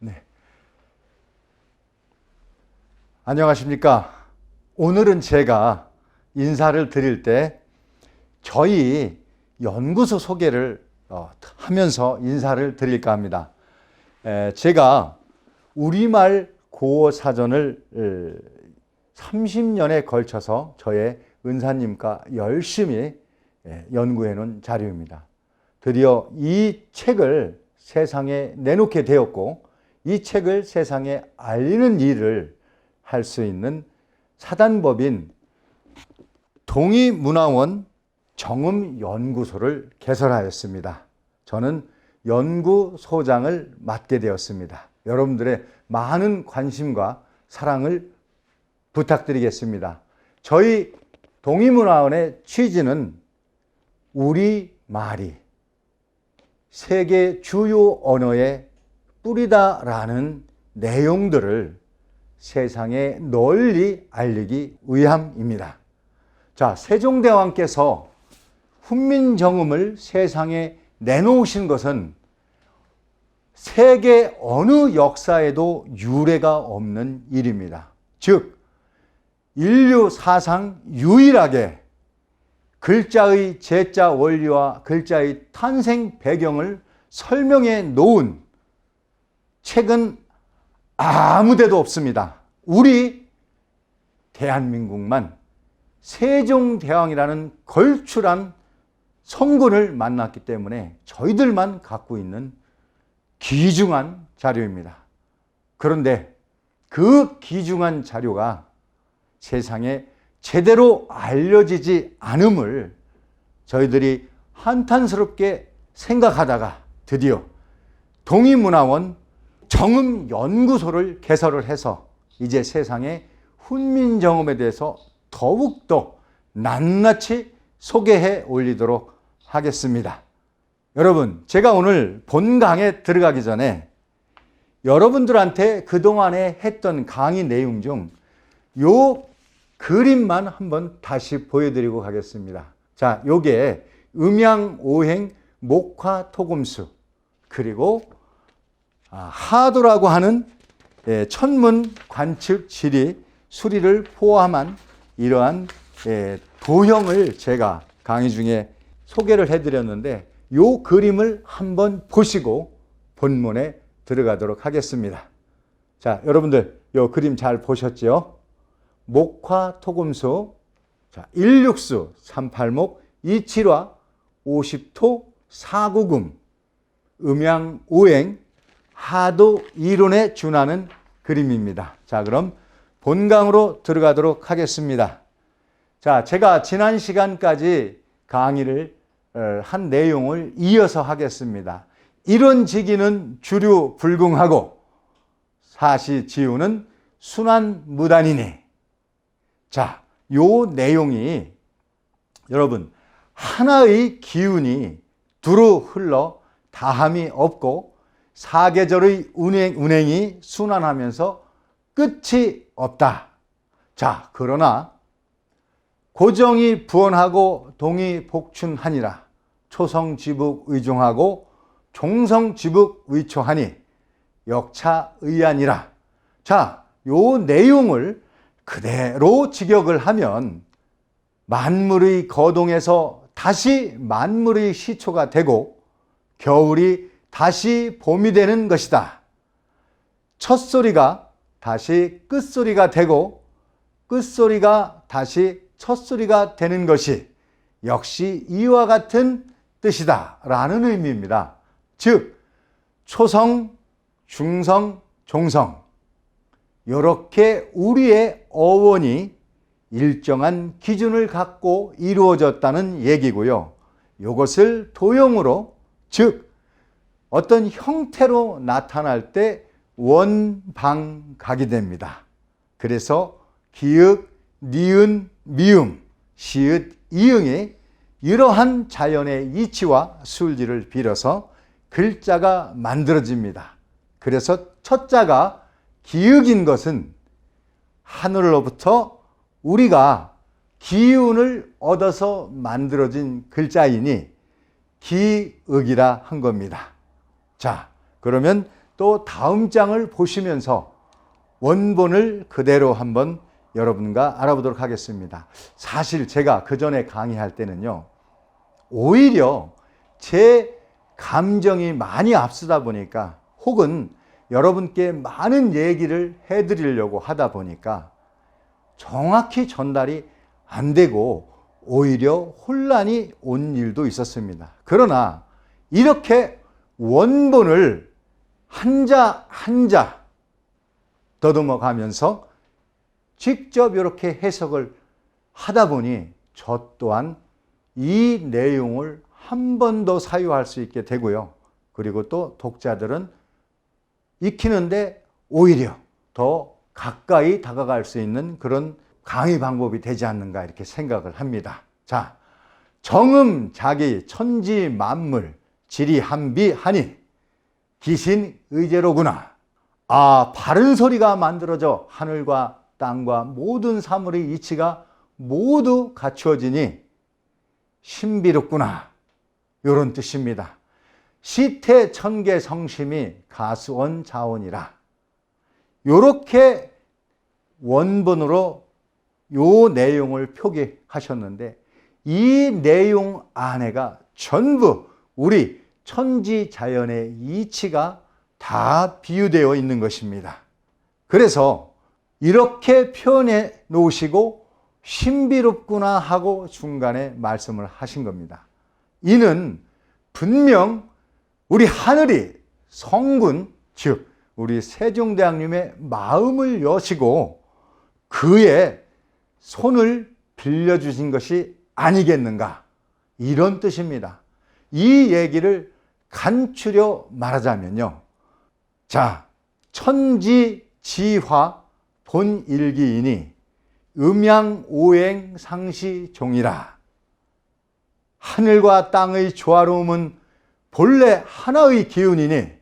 네. 안녕하십니까. 오늘은 제가 인사를 드릴 때 저희 연구소 소개를 하면서 인사를 드릴까 합니다. 제가 우리말 고어사전을 30년에 걸쳐서 저의 은사님과 열심히 연구해 놓은 자료입니다. 드디어 이 책을 세상에 내놓게 되었고 이 책을 세상에 알리는 일을 할 수 있는 사단법인 동의문화원 정음연구소를 개설하였습니다. 저는 연구소장을 맡게 되었습니다. 여러분들의 많은 관심과 사랑을 부탁드리겠습니다. 저희 동의문화원의 취지는 우리말이 세계 주요 언어의 뿌리다라는 내용들을 세상에 널리 알리기 위함입니다. 자, 세종대왕께서 훈민정음을 세상에 내놓으신 것은 세계 어느 역사에도 유례가 없는 일입니다. 즉, 인류 사상 유일하게 글자의 제자 원리와 글자의 탄생 배경을 설명해 놓은 책은 아무 데도 없습니다. 우리 대한민국만 세종대왕이라는 걸출한 성군을 만났기 때문에 저희들만 갖고 있는 귀중한 자료입니다. 그런데 그 귀중한 자료가 세상에 제대로 알려지지 않음을 저희들이 한탄스럽게 생각하다가 드디어 동의문화원 정음연구소를 개설을 해서 이제 세상에 훈민정음에 대해서 더욱더 낱낱이 소개해 올리도록 하겠습니다. 여러분, 제가 오늘 본강에 들어가기 전에 여러분들한테 그동안에 했던 강의 내용 중 요 그림만 한번 다시 보여드리고 가겠습니다. 자, 요게 음양오행 목화토금수 그리고 하도라고 하는 천문 관측 지리 수리를 포함한 이러한 도형을 제가 강의 중에 소개를 해드렸는데 요 그림을 한번 보시고 본문에 들어가도록 하겠습니다. 자, 여러분들 요 그림 잘 보셨죠? 목화토금수, 자, 1육수 38목 27화 50토 4구금 음양오행 하도 이론에 준하는 그림입니다. 자, 그럼 본강으로 들어가도록 하겠습니다. 자, 제가 지난 시간까지 강의를 한 내용을 이어서 하겠습니다. 이론지기는 주류 불궁하고 사시지우는 순환무단이니. 자, 요 내용이 여러분 하나의 기운이 두루 흘러 다함이 없고 사계절의 운행이 순환하면서 끝이 없다. 자, 그러나 고정이 부원하고 동이 복춘하니라. 초성지북 의종하고 종성지북 의초하니 역차의안이라. 자, 요 내용을 그대로 직역을 하면 만물의 거동에서 다시 만물의 시초가 되고 겨울이 다시 봄이 되는 것이다. 첫소리가 다시 끝소리가 되고 끝소리가 다시 첫소리가 되는 것이 역시 이와 같은 뜻이다 라는 의미입니다. 즉 초성, 중성, 종성 이렇게 우리의 어원이 일정한 기준을 갖고 이루어졌다는 얘기고요. 이것을 도형으로 즉 어떤 형태로 나타날 때 원방각이 됩니다. 그래서 기읍, 니은, 미음, 시읒, 이응이 이러한 자연의 이치와 술지를 빌어서 글자가 만들어집니다. 그래서 첫 자가 기읍인 것은 하늘로부터 우리가 기운을 얻어서 만들어진 글자이니 기읍이라 한 겁니다. 자, 그러면 또 다음 장을 보시면서 원본을 그대로 한번 여러분과 알아보도록 하겠습니다. 사실 제가 그 전에 강의할 때는요, 오히려 제 감정이 많이 앞서다 보니까, 혹은 여러분께 많은 얘기를 해드리려고 하다 보니까 정확히 전달이 안 되고 오히려 혼란이 온 일도 있었습니다. 그러나 이렇게 원본을 한자 한자 더듬어 가면서 직접 이렇게 해석을 하다 보니 저 또한 이 내용을 한 번 더 사유할 수 있게 되고요. 그리고 또 독자들은 익히는데 오히려 더 가까이 다가갈 수 있는 그런 강의 방법이 되지 않는가 이렇게 생각을 합니다. 자, 정음 자기 천지 만물 지리한비하니 기신 의제로구나. 아, 바른 소리가 만들어져 하늘과 땅과 모든 사물의 이치가 모두 갖추어지니 신비롭구나. 이런 뜻입니다. 시태 천계 성심이 가수원 자원이라. 이렇게 원본으로 요 내용을 표기하셨는데, 이 내용 안에가 전부 우리 천지자연의 이치가 다 비유되어 있는 것입니다. 그래서 이렇게 표현해 놓으시고 신비롭구나 하고 중간에 말씀을 하신 겁니다. 이는 분명 우리 하늘이 성군, 즉 우리 세종대왕님의 마음을 여시고 그의 손을 빌려주신 것이 아니겠는가, 이런 뜻입니다. 이 얘기를 간추려 말하자면요, 자, 천지지화 본일기이니 음양오행 상시종이라. 하늘과 땅의 조화로움은 본래 하나의 기운이니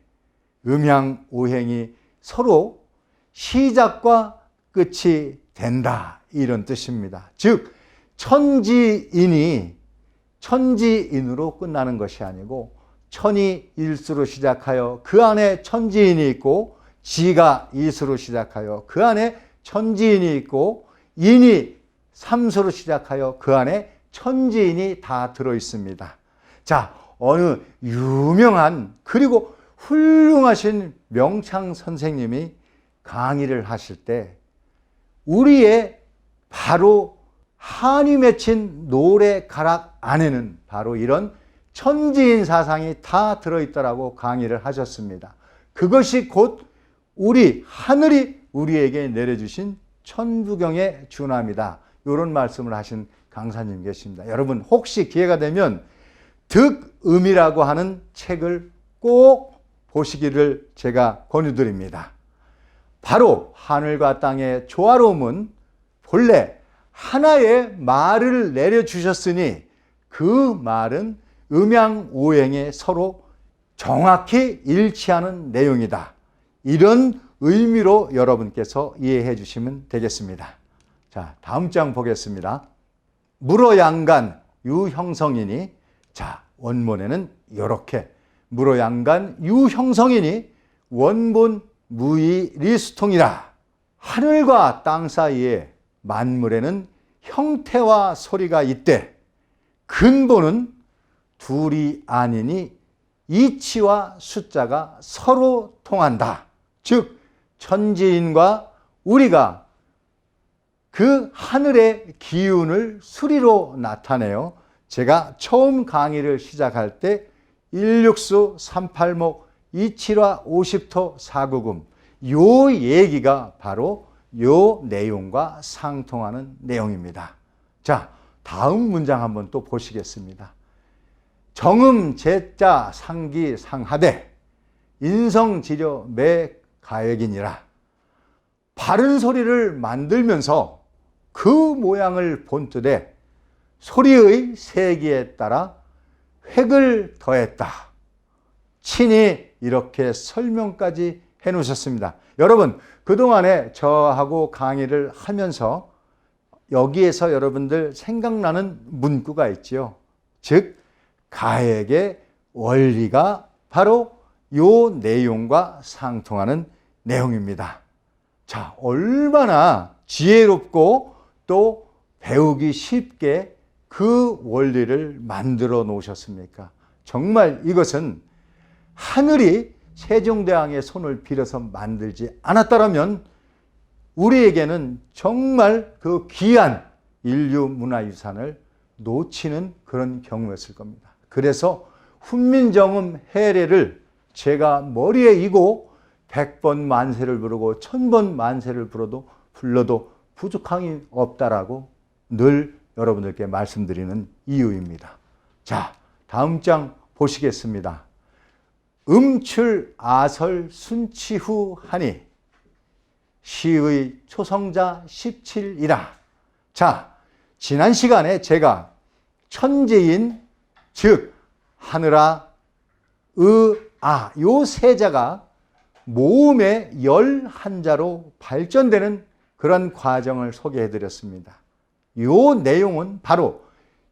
음양오행이 서로 시작과 끝이 된다, 이런 뜻입니다. 즉 천지인이 천지인으로 끝나는 것이 아니고 천이 일수로 시작하여 그 안에 천지인이 있고, 지가 이수로 시작하여 그 안에 천지인이 있고, 인이 삼수로 시작하여 그 안에 천지인이 다 들어 있습니다. 자, 어느 유명한 그리고 훌륭하신 명창 선생님이 강의를 하실 때 우리의 바로 한이 맺힌 노래 가락 안에는 바로 이런 천지인 사상이 다 들어있더라고 강의를 하셨습니다. 그것이 곧 우리 하늘이 우리에게 내려주신 천부경의 준함이다, 이런 말씀을 하신 강사님 계십니다. 여러분 혹시 기회가 되면 득음이라고 하는 책을 꼭 보시기를 제가 권유드립니다. 바로 하늘과 땅의 조화로움은 본래 하나의 말을 내려주셨으니 그 말은 음양오행에 서로 정확히 일치하는 내용이다, 이런 의미로 여러분께서 이해해 주시면 되겠습니다. 자, 다음 장 보겠습니다. 물어양간 유형성이니, 자, 원문에는 이렇게 물어양간 유형성이니 원본 무이리수통이라. 하늘과 땅 사이에 만물에는 형태와 소리가 있되 근본은 둘이 아니니 이치와 숫자가 서로 통한다. 즉 천지인과 우리가 그 하늘의 기운을 수리로 나타내요. 제가 처음 강의를 시작할 때 일육수 삼팔목 이칠화 오십토 사구금, 요 얘기가 바로 요 내용과 상통하는 내용입니다. 자, 다음 문장 한번 또 보시겠습니다. 정음 제자 상기 상하되 인성지려 매가액이니라. 바른 소리를 만들면서 그 모양을 본뜨되 소리의 세기에 따라 획을 더했다. 친히 이렇게 설명까지 해 놓으셨습니다. 여러분, 그동안에 저하고 강의를 하면서 여기에서 여러분들 생각나는 문구가 있지요. 즉 가액의 원리가 바로 요 내용과 상통하는 내용입니다. 자, 얼마나 지혜롭고 또 배우기 쉽게 그 원리를 만들어 놓으셨습니까? 정말 이것은 하늘이 세종대왕의 손을 빌어서 만들지 않았다면 우리에게는 정말 그 귀한 인류 문화유산을 놓치는 그런 경우였을 겁니다. 그래서 훈민정음 해례를 제가 머리에 이고 100번 만세를 부르고 1000번 만세를 불러도 부족함이 없다라고 늘 여러분들께 말씀드리는 이유입니다. 자, 다음 장 보시겠습니다. 음출 아설 순치후 하니 시의 초성자 17이라. 자, 지난 시간에 제가 천재인 즉 하늘아 의아 요 세자가 모음의 열 한자로 발전되는 그런 과정을 소개해 드렸습니다. 요 내용은 바로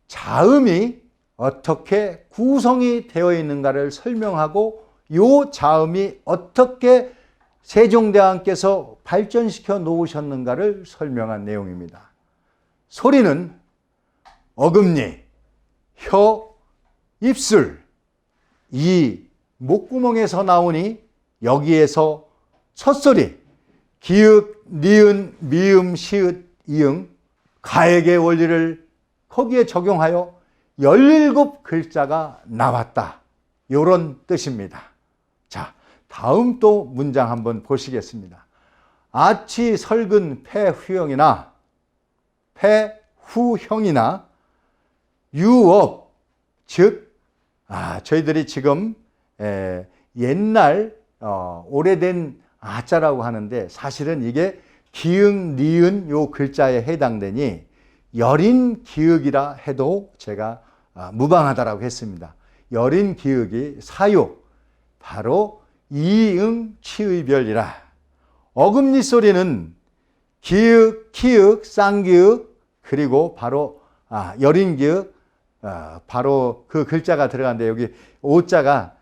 자음이 어떻게 구성이 되어 있는가를 설명하고 요 자음이 어떻게 세종대왕께서 발전시켜 놓으셨는가를 설명한 내용입니다. 소리는 어금니, 혀, 입술, 이 목구멍에서 나오니 여기에서 첫소리, 기읍, 니은, 미음, 시읒, 이응, 가액의 원리를 거기에 적용하여 17글자가 나왔다. 이런 뜻입니다. 자, 다음 또 문장 한번 보시겠습니다. 아치, 설근, 폐후형이나 유업, 즉 저희들이 지금 옛날 오래된 아자라고 하는데 사실은 이게 기응, 니은 요 글자에 해당되니 여린 기역이라 해도 제가 무방하다라고 했습니다. 여린 기역이 사요, 바로 이응 치의별이라. 어금니 소리는 기역, 키역, 쌍기역, 그리고 바로 여린 기역, 바로 그 글자가 들어가는데 여기 오자가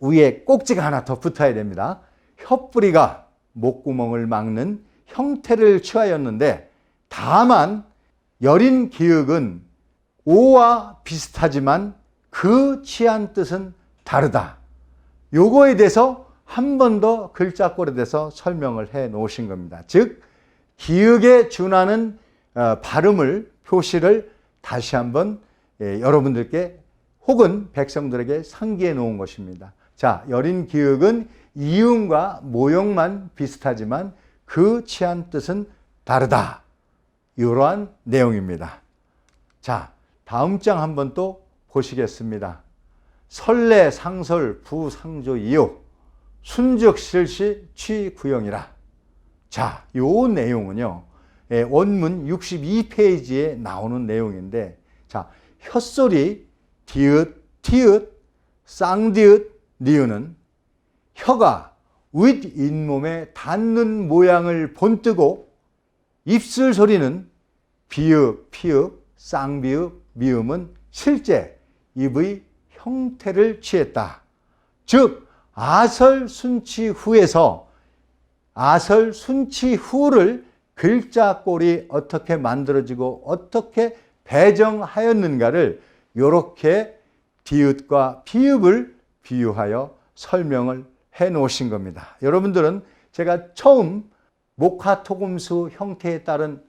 위에 꼭지가 하나 더 붙어야 됩니다. 혓뿌리가 목구멍을 막는 형태를 취하였는데 다만 여린 기역은 오와 비슷하지만 그 취한 뜻은 다르다. 요거에 대해서 한 번 더 글자꼴에 대해서 설명을 해 놓으신 겁니다. 즉 기역에 준하는 발음을 표시를 다시 한번 여러분들께 혹은 백성들에게 상기해 놓은 것입니다. 자, 여린 기역은 이음과 모형만 비슷하지만 그 취한 뜻은 다르다. 이러한 내용입니다. 자, 다음 장 한번 또 보시겠습니다. 설례, 상설, 부상조, 이요, 순적, 실시, 취구형이라. 자, 요 내용은요, 원문 62페이지에 나오는 내용인데, 자, 혓소리, 디귿, 티읕, 쌍디읒, 니은은 혀가 윗 잇몸에 닿는 모양을 본뜨고 입술 소리는 비읍, 피읍, 쌍비읍, 미음은 실제 입의 형태를 취했다. 즉 아설 순치 후에서 아설 순치 후를 글자꼴이 어떻게 만들어지고 어떻게 배정하였는가를 이렇게 디귿과 피읍을 비유하여 설명을 해 놓으신 겁니다. 여러분들은 제가 처음 목화토금수 형태에 따른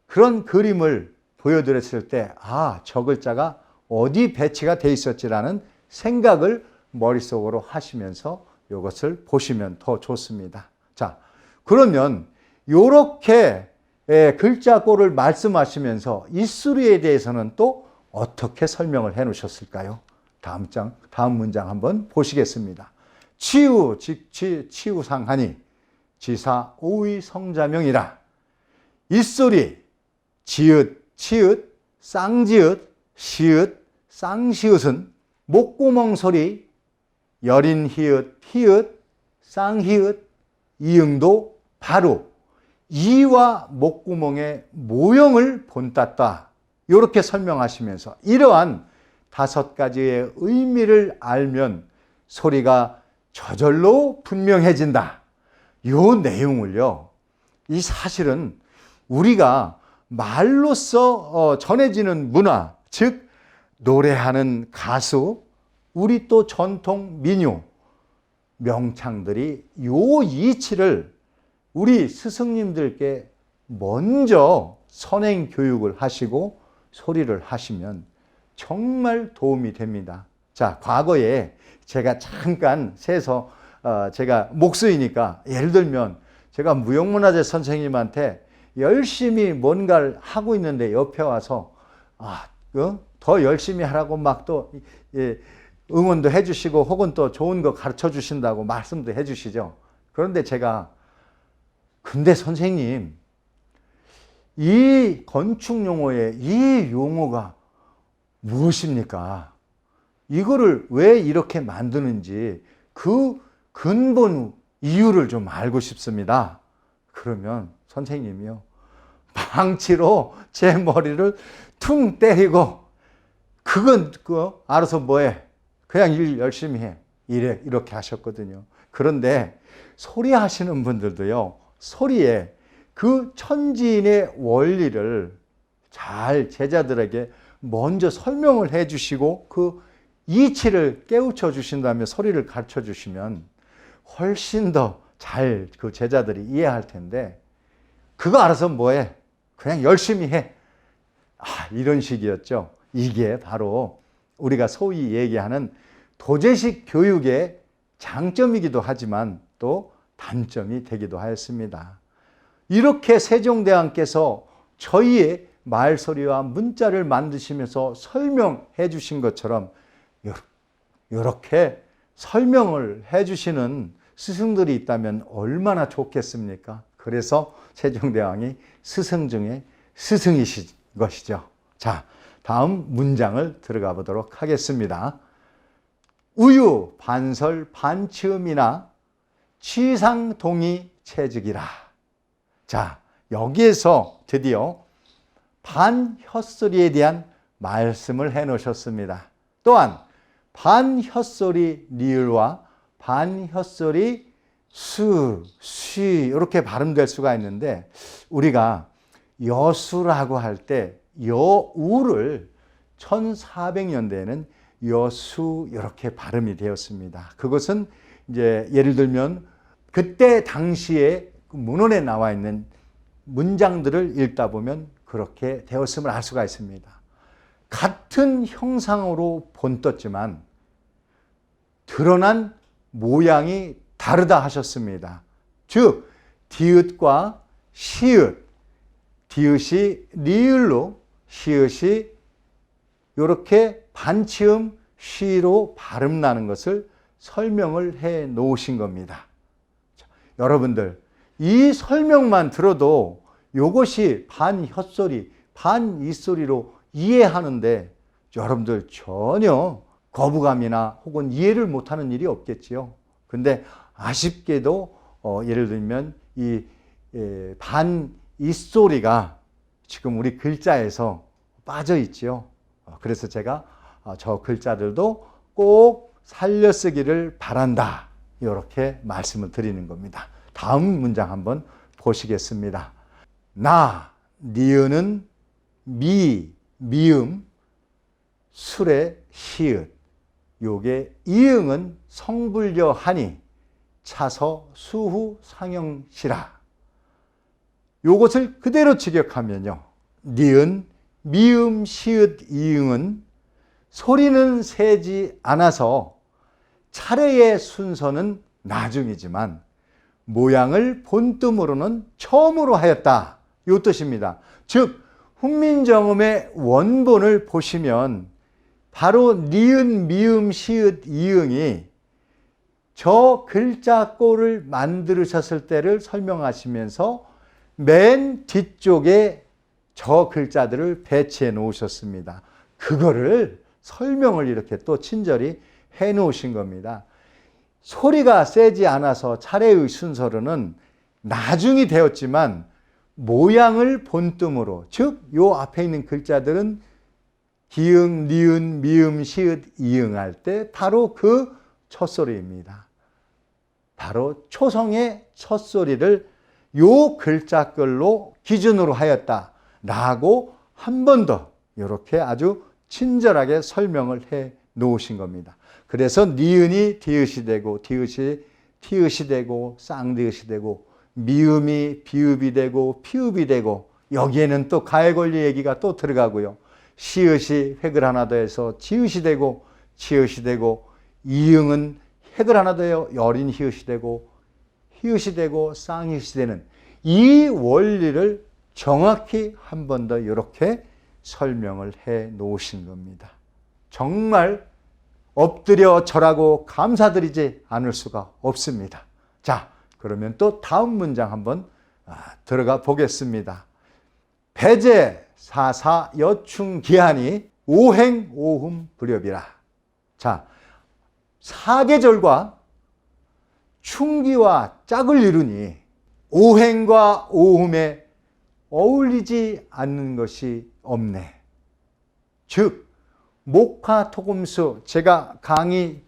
그런 그림을 보여드렸을 때 저 글자가 어디 배치가 돼 있었지라는 생각을 머릿속으로 하시면서 이것을 보시면 더 좋습니다. 자, 그러면 이렇게 글자꼴을 말씀하시면서 이수리에 대해서는 또 어떻게 설명을 해 놓으셨을까요? 다음 문장 한번 보시겠습니다. 치우, 직치, 치우상하니 지사 오의 성자명이라. 이소리, 지읒, 치읒, 쌍지읒, 시읒, 쌍시읒은 목구멍 소리, 여린 히읗, 히읗, 쌍히읗, 이응도 바로 이와 목구멍의 모형을 본땄다. 이렇게 설명하시면서 이러한 5가지의 의미를 알면 소리가 저절로 분명해진다. 요 내용을요, 이 사실은 우리가 말로써 전해지는 문화, 즉 노래하는 가수, 우리 또 전통 민요, 명창들이 요 이치를 우리 스승님들께 먼저 선행 교육을 하시고 소리를 하시면 정말 도움이 됩니다. 자, 과거에 제가 잠깐 세서 제가 목수이니까 예를 들면 제가 무형문화재 선생님한테 열심히 뭔가를 하고 있는데 옆에 와서 더 열심히 하라고 막 또 응원도 해주시고 혹은 또 좋은 거 가르쳐 주신다고 말씀도 해주시죠. 그런데 제가 근데 선생님, 이 건축 용어의 이 용어가 무엇입니까? 이거를 왜 이렇게 만드는지 그 근본 이유를 좀 알고 싶습니다. 그러면 선생님이요, 망치로 제 머리를 퉁 때리고 그건 알아서 뭐해? 그냥 일 열심히 해. 이렇게 하셨거든요. 그런데 소리 하시는 분들도요, 소리에 그 천지인의 원리를 잘 제자들에게 먼저 설명을 해 주시고 그 이치를 깨우쳐 주신다면, 소리를 가르쳐 주시면 훨씬 더 잘 그 제자들이 이해할 텐데, 그거 알아서 뭐해? 그냥 열심히 해. 이런 식이었죠. 이게 바로 우리가 소위 얘기하는 도제식 교육의 장점이기도 하지만 또 단점이 되기도 하였습니다. 이렇게 세종대왕께서 저희의 말소리와 문자를 만드시면서 설명해 주신 것처럼 이렇게 설명을 해 주시는 스승들이 있다면 얼마나 좋겠습니까? 그래서 세종대왕이 스승 중에 스승이신 것이죠. 자, 다음 문장을 들어가 보도록 하겠습니다. 우유 반설 반치음이나 취상동의 체즉이라. 자, 여기에서 드디어 반혓소리에 대한 말씀을 해 놓으셨습니다. 또한 반혓소리 리을과 반혓소리 수, 쉬 이렇게 발음될 수가 있는데, 우리가 여수라고 할 때 여우를 1400년대에는 여수 이렇게 발음이 되었습니다. 그것은 이제 예를 들면 그때 당시에 문헌에 나와 있는 문장들을 읽다 보면 그렇게 되었음을 알 수가 있습니다. 같은 형상으로 본떴지만 드러난 모양이 다르다 하셨습니다. 즉 디귿과 시읒, 디귿이 리을로 시읒이 이렇게 반치음 쉬로 발음 나는 것을 설명을 해 놓으신 겁니다. 자, 여러분들 이 설명만 들어도 이것이 반혓소리, 반잇소리로 이해하는데 여러분들 전혀 거부감이나 혹은 이해를 못하는 일이 없겠지요. 근데 아쉽게도 예를 들면 이 반잇소리가 지금 우리 글자에서 빠져 있지요. 그래서 제가 저 글자들도 꼭 살려 쓰기를 바란다, 이렇게 말씀을 드리는 겁니다. 다음 문장 한번 보시겠습니다. 나, 니은은 미, 미음, 술의 시읒. 요게 이응은 성불려하니 차서 수후 상영시라. 요것을 그대로 직역하면요, 니은, 미음, 시읒, 이응은 소리는 세지 않아서 차례의 순서는 나중이지만 모양을 본뜸으로는 처음으로 하였다, 이 뜻입니다. 즉 훈민정음의 원본을 보시면 바로 니은, 미음, 시읒, 이응이 저 글자 꼴을 만드셨을 때를 설명하시면서 맨 뒤쪽에 저 글자들을 배치해 놓으셨습니다. 그거를 설명을 이렇게 또 친절히 해 놓으신 겁니다. 소리가 세지 않아서 차례의 순서로는 나중이 되었지만 모양을 본뜸으로, 즉 요 앞에 있는 글자들은 기응, 니은, 미음, 시읒, 이응 할 때 바로 그 첫소리입니다. 바로 초성의 첫 소리를 요 글자글로 기준으로 하였다라고 한 번 더 이렇게 아주 친절하게 설명을 해 놓으신 겁니다. 그래서 니은이 디귿이 되고 디귿이 티읕이 되고 쌍디귿이 되고 미음이 비읍이 되고 피읍이 되고 여기에는 또 가해 권리 얘기가 또 들어가고요. 시읒이 획을 하나 더해서 지읒이 되고 치읒이 되고 이응은 획을 하나 더해 여린 히읗이 되고 히읗이 되고 쌍히읗이 되는 이 원리를 정확히 한 번 더 이렇게 설명을 해 놓으신 겁니다. 정말 엎드려 절하고 감사드리지 않을 수가 없습니다. 자, 그러면 또 다음 문장 한번 들어가 보겠습니다. 배제 사사 여충 기한이 오행 오흠 불협이라. 자, 사계절과 충기와 짝을 이루니 오행과 오흠에 어울리지 않는 것이 없네. 즉 목화토금수, 제가 강의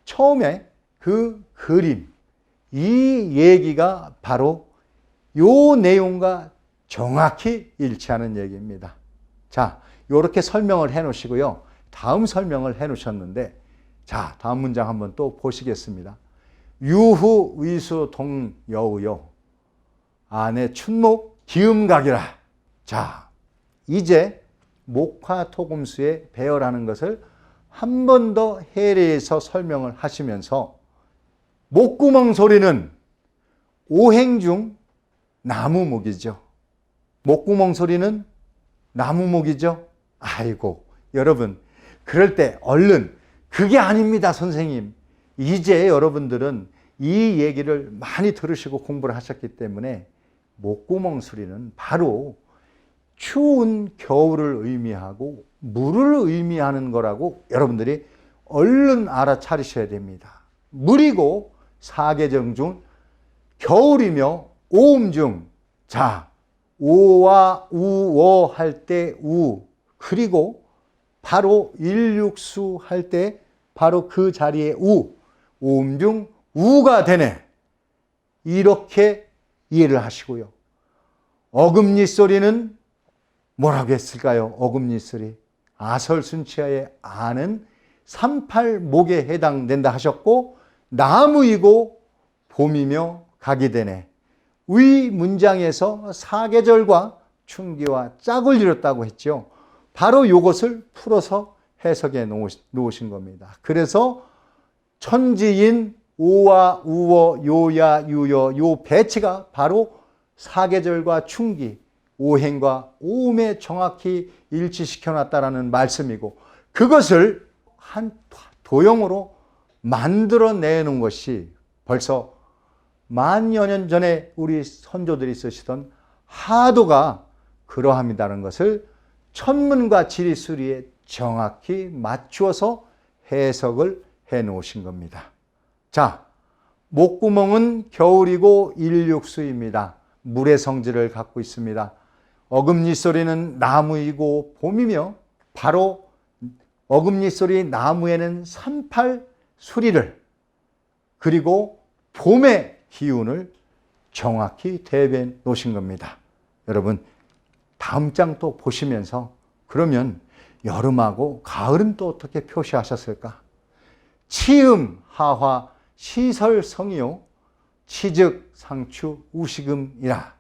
처음에 그 그림, 이 얘기가 바로 요 내용과 정확히 일치하는 얘기입니다. 자, 요렇게 설명을 해 놓으시고요. 다음 설명을 해 놓으셨는데, 자, 다음 문장 한번 또 보시겠습니다. 유후 위수 동여우요 안에 춘목 기음각이라. 자, 이제 목화토금수의 배열하는 것을 한 번 더 해례해서 설명을 하시면서 목구멍 소리는 오행 중 나무목이죠. 목구멍 소리는 나무목이죠. 아이고, 여러분, 그럴 때 얼른 그게 아닙니다, 선생님. 이제 여러분들은 이 얘기를 많이 들으시고 공부를 하셨기 때문에 목구멍 소리는 바로 추운 겨울을 의미하고 물을 의미하는 거라고 여러분들이 얼른 알아차리셔야 됩니다. 물이고 사계절 중 겨울이며 오음 중, 자, 오와 우워 할 때 우, 그리고 바로 일육수 할 때 바로 그 자리에 우, 오음 중 우가 되네. 이렇게 이해를 하시고요. 어금니 소리는 뭐라고 했을까요? 어금니 소리. 아설순치하의 아는 38목에 해당된다 하셨고, 나무이고 봄이며 각이 되네. 위 문장에서 사계절과 충기와 짝을 이뤘다고 했죠. 바로 이것을 풀어서 해석해 놓으신 겁니다. 그래서 천지인 오와 우워 요야 유여 요 배치가 바로 사계절과 충기, 오행과 오음에 정확히 일치시켜 놨다라는 말씀이고, 그것을 한 도형으로 만들어내는 것이 벌써 만여 년 전에 우리 선조들이 쓰시던 하도가 그러합니다라는 것을 천문과 지리수리에 정확히 맞추어서 해석을 해 놓으신 겁니다. 자, 목구멍은 겨울이고 일육수입니다. 물의 성질을 갖고 있습니다. 어금니 소리는 나무이고 봄이며, 바로 어금니 소리 나무에는 38 수리를, 그리고 봄의 기운을 정확히 대변해 놓으신 겁니다. 여러분, 다음 장 또 보시면서 그러면 여름하고 가을은 또 어떻게 표시하셨을까? 치음 하화 시설성이요 치즉 상추 우식음이라.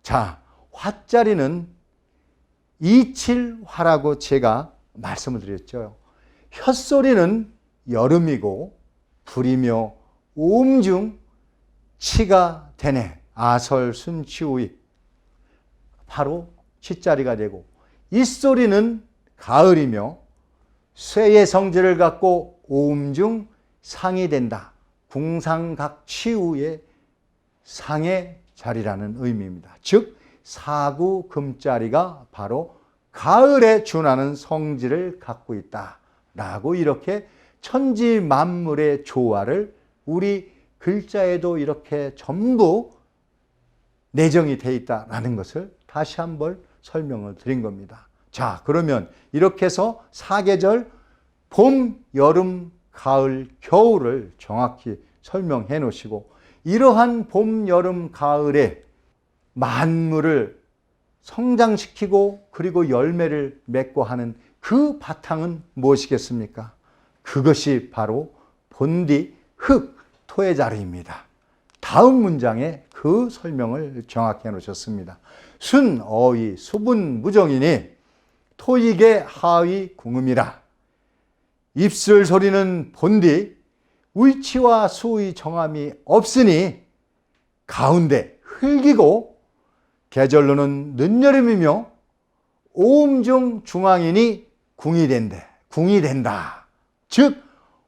자, 화자리는 이칠화라고 제가 말씀을 드렸죠. 혓소리는 여름이고 불이며 오음 중 치가 되네. 아설순치우이, 바로 치자리가 되고, 이소리는 가을이며 쇠의 성질을 갖고 오음 중 상이 된다. 궁상각치우의 상의 자리라는 의미입니다. 즉 사구 금자리가 바로 가을에 준하는 성질을 갖고 있다라고, 이렇게 천지 만물의 조화를 우리 글자에도 이렇게 전부 내정이 되어 있다라는 것을 다시 한번 설명을 드린 겁니다. 자, 그러면 이렇게 해서 사계절 봄, 여름, 가을, 겨울을 정확히 설명해 놓으시고, 이러한 봄, 여름, 가을에 만물을 성장시키고 그리고 열매를 맺고 하는 그 바탕은 무엇이겠습니까? 그것이 바로 본디 흙, 토의 자리입니다. 다음 문장에 그 설명을 정확히 해놓으셨습니다. 순, 어휘, 수분, 무정이니 토익의 하위 궁음이라. 입술 소리는 본디 울치와 수의 정함이 없으니 가운데 흙이고 계절로는 늦여름이며 오음중 중앙이니 궁이 된다. 즉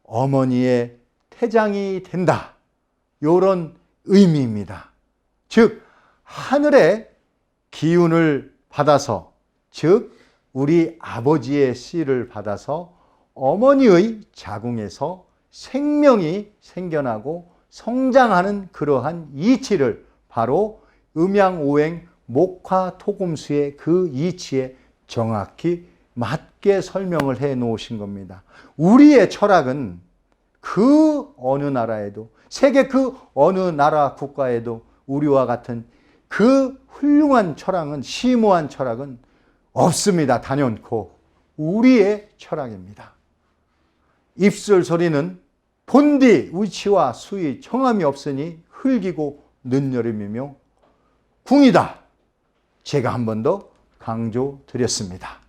어머니의 태장이 된다. 이런 의미입니다. 즉 하늘의 기운을 받아서, 즉 우리 아버지의 씨를 받아서 어머니의 자궁에서 생명이 생겨나고 성장하는 그러한 이치를 바로 음양오행 목화토금수의 그 이치에 정확히 맞게 설명을 해 놓으신 겁니다. 우리의 철학은 그 어느 나라에도, 세계 그 어느 나라 국가에도 우리와 같은 그 훌륭한 철학은, 심오한 철학은 없습니다. 단연코 우리의 철학입니다. 입술 소리는 본디 위치와 수의 정함이 없으니 흙이고 늦여름이며 궁이다. 제가 한 번 더 강조드렸습니다.